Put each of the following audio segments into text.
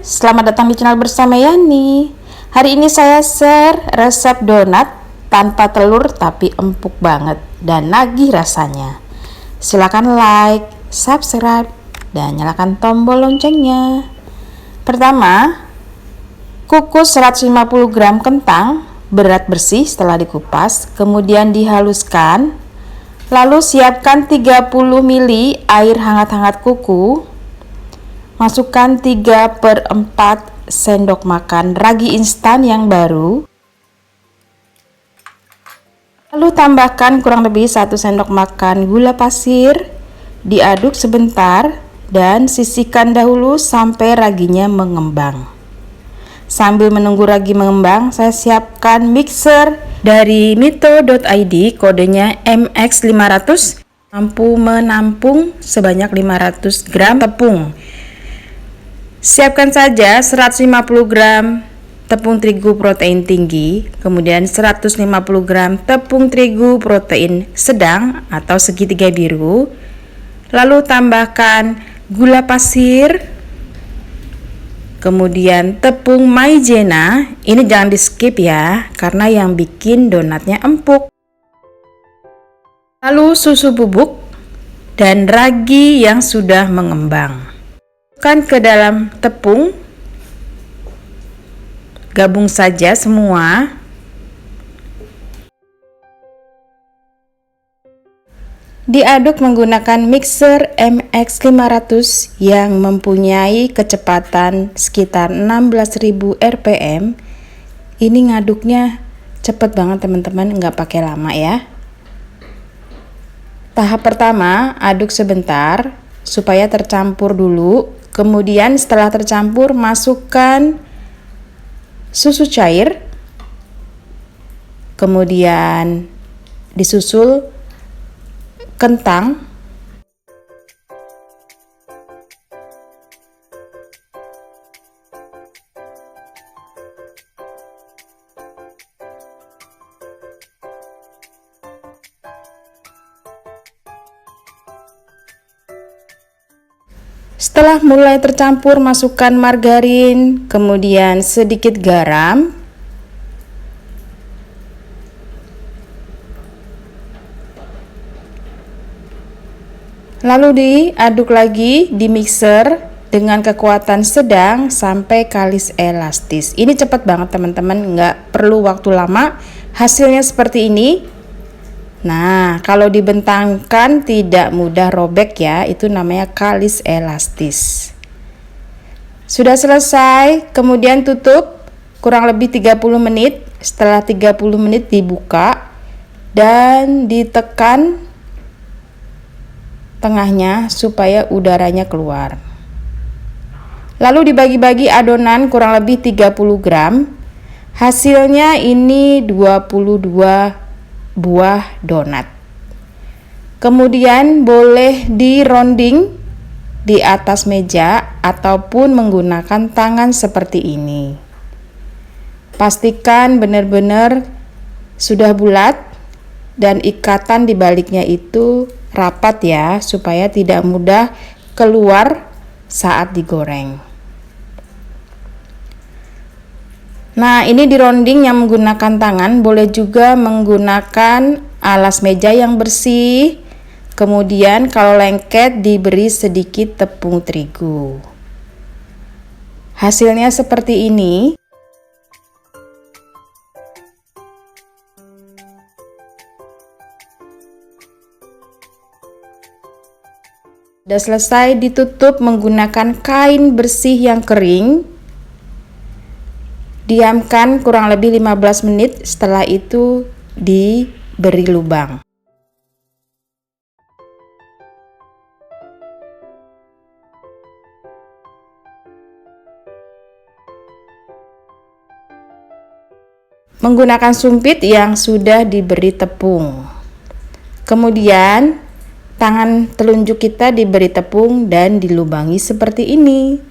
selamat datang di channel bersama Yani. Hari ini saya share resep donat tanpa telur tapi empuk banget dan nagih rasanya. Silakan like, subscribe, dan nyalakan tombol loncengnya. Pertama, kukus 150 gram kentang berat bersih setelah dikupas, kemudian dihaluskan. Lalu siapkan 30 ml air hangat-hangat kuku. Masukkan 3/4 sendok makan ragi instan yang baru. Lalu tambahkan kurang lebih 1 sendok makan gula pasir. Diaduk sebentar dan sisihkan dahulu sampai raginya mengembang. Sambil menunggu ragi mengembang, saya siapkan mixer dari mito.id, kodenya MX500, mampu menampung sebanyak 500 gram tepung. Siapkan saja 150 gram tepung terigu protein tinggi, kemudian 150 gram tepung terigu protein sedang atau segitiga biru, lalu tambahkan gula pasir, kemudian tepung maizena. Ini jangan di skip ya, karena yang bikin donatnya empuk. Lalu susu bubuk dan ragi yang sudah mengembang. Masukkan ke dalam tepung, gabung saja semua. Diaduk menggunakan mixer MX500 yang mempunyai kecepatan sekitar 16.000 rpm. Ini ngaduknya cepet banget teman-teman, nggak pakai lama ya. Tahap pertama, aduk sebentar supaya tercampur dulu. Kemudian setelah tercampur, masukkan susu cair. Kemudian disusul kentang, setelah mulai tercampur, masukkan margarin, kemudian sedikit garam, lalu diaduk lagi di mixer dengan kekuatan sedang sampai kalis elastis. Ini cepat banget teman-teman, nggak perlu waktu lama. Hasilnya seperti ini. Nah, kalau dibentangkan tidak mudah robek ya, itu namanya kalis elastis. Sudah selesai, kemudian tutup kurang lebih 30 menit. Setelah 30 menit dibuka dan ditekan tengahnya supaya udaranya keluar. Lalu dibagi-bagi adonan kurang lebih 30 gram. Hasilnya ini 22 buah donat. Kemudian boleh dironding di atas meja ataupun menggunakan tangan seperti ini. Pastikan benar-benar sudah bulat dan ikatan di baliknya itu rapat ya, supaya tidak mudah keluar saat digoreng. Nah, ini dironding yang menggunakan tangan, boleh juga menggunakan alas meja yang bersih. Kemudian kalau lengket diberi sedikit tepung terigu. Hasilnya seperti ini. Sudah selesai, ditutup menggunakan kain bersih yang kering. Diamkan kurang lebih 15 menit, setelah itu diberi lubang. Menggunakan sumpit yang sudah diberi tepung. Kemudian tangan telunjuk kita diberi tepung dan dilubangi seperti ini.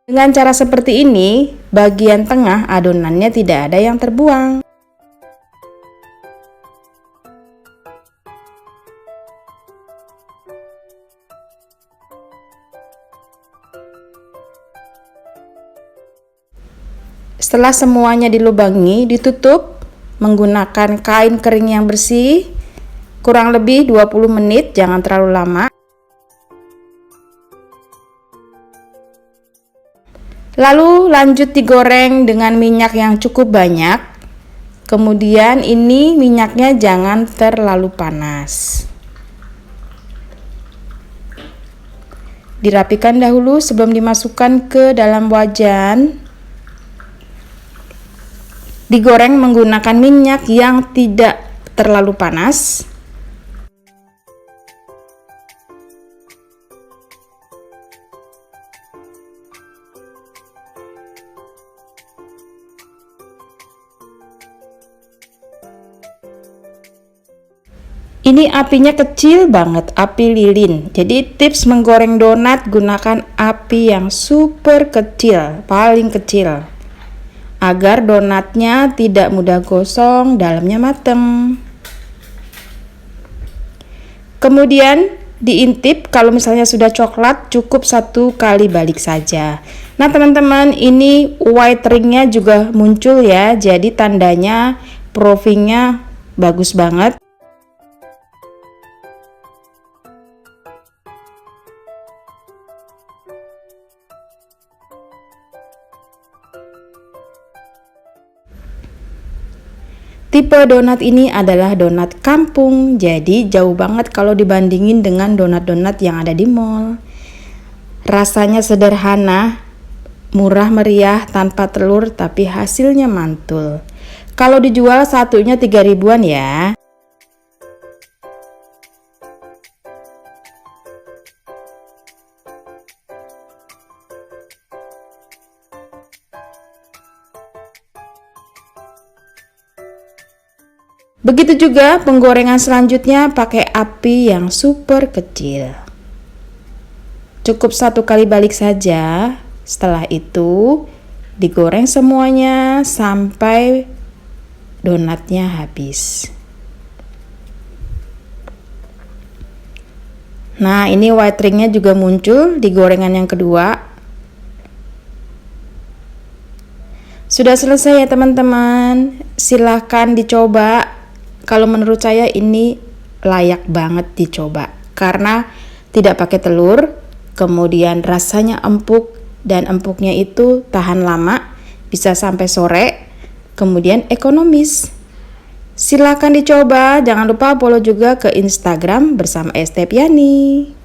Dengan cara seperti ini, bagian tengah adonannya tidak ada yang terbuang. Setelah semuanya dilubangi, ditutup menggunakan kain kering yang bersih, kurang lebih 20 menit, jangan terlalu lama. Lalu lanjut digoreng dengan minyak yang cukup banyak. Kemudian ini minyaknya jangan terlalu panas. Dirapikan dahulu sebelum dimasukkan ke dalam wajan. Digoreng menggunakan minyak yang tidak terlalu panas. Ini apinya kecil banget, api lilin. Jadi tips menggoreng donat, gunakan api yang super kecil, paling kecil, agar donatnya tidak mudah gosong, dalamnya mateng. Kemudian diintip, kalau misalnya sudah coklat cukup 1 kali balik saja. Nah teman-teman, ini white ringnya juga muncul ya, jadi tandanya proofingnya bagus banget. Tipe donat ini adalah donat kampung, jadi jauh banget kalau dibandingin dengan donat-donat yang ada di mall. Rasanya sederhana, murah meriah, tanpa telur, tapi hasilnya mantul. Kalau dijual satunya 3 ribuan ya. Begitu juga penggorengan selanjutnya pakai api yang super kecil. Cukup 1 kali balik saja. Setelah itu digoreng semuanya sampai donatnya habis. Nah, ini white ringnya juga muncul di gorengan yang kedua. Sudah selesai ya teman-teman. Silahkan dicoba. Kalau menurut saya ini layak banget dicoba karena tidak pakai telur, kemudian rasanya empuk dan empuknya itu tahan lama, bisa sampai sore, kemudian ekonomis. Silahkan dicoba, jangan lupa follow juga ke Instagram bersama Estepiani.